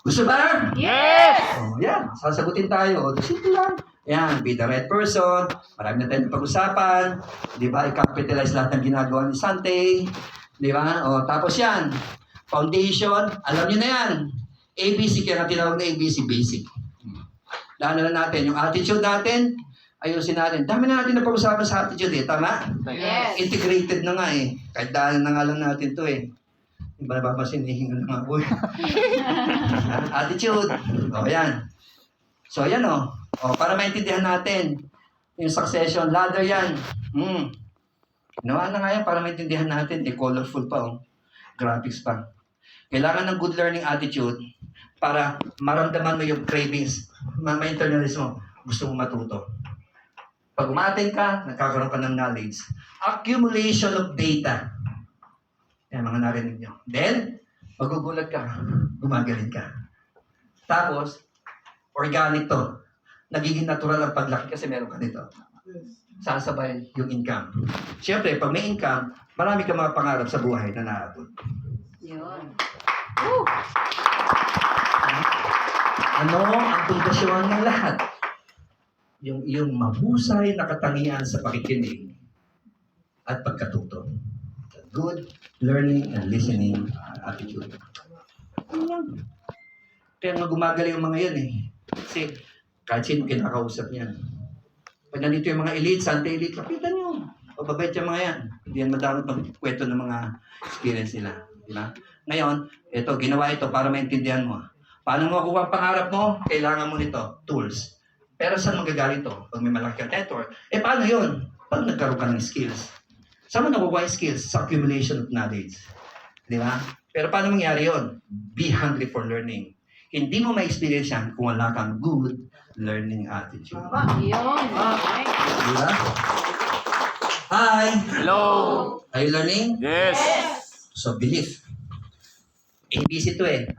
Gusto ba? Yes! Oh, yan. Sasagutin tayo. Simple lang. Yan, be the right person. Marami na tayong pag-usapan. Di ba? I-capitalize lahat ng ginagawa ni Sante. Di ba? O, tapos yan. Foundation. Alam niyo na yan. ABC, kaya nga tinawag na ABC, basic. Lalo na natin. Yung attitude natin, ayusin natin. Dami na natin na pag-usapan sa attitude eh. Tama? Yes! Integrated na nga eh. Kahit dahil na nga lang natin to eh. Hindi ba napapansin, hihinga na nga po eh. Attitude. O, yan. So, ayan o. O, para maintindihan natin yung succession ladder yan. Ginawa na nga yan para maintindihan natin. Eh, colorful pa o. Graphics pa. Kailangan ng good learning attitude para maramdaman mo yung cravings. Ma-internalize mo. Gusto mo matuto. Pag umatin ka, nagkakaroon ka ng knowledge. Accumulation of data. Yan, mga narinig nyo. Then, magugulat ka. Gumagaling ka. Tapos, organic to. Nagiging natural ang paglaki kasi meron ka dito. Sasabay yung income. Siyempre, pag may income, marami ka mga pangarap sa buhay na naabot. Yun. Ano ang pundasyon ng lahat? Yung iyong mahusay na katangian sa pakikinig at pagkatuto. Good learning and listening attitude. Kaya nga gumagaling yung mga yan eh. Kasi kahit sino kinakausap niyan. Pag nandito yung mga elite, Sante elite, kapitan nyo. Pababait yung mga yan. Hindi yan madamot magkwento ng mga experience nila. Diba? Ngayon, ito, ginawa ito para maintindihan mo. Paano mo makuha ang pangarap mo? Kailangan mo nito, tools. Pero saan magagaling ito? Pag may malaki kang network. Eh, paano yun? Pag nagkaroon ka ng skills. Saan mo nakukuha yung skills? Sa accumulation of knowledge. Di ba? Pero paano mangyari yun? Be hungry for learning. Hindi mo ma-experience yan kung wala kang good learning attitude. Yun. Di ba? Hi! Hello. Are you learning? Yes. So, belief. ABC to eh.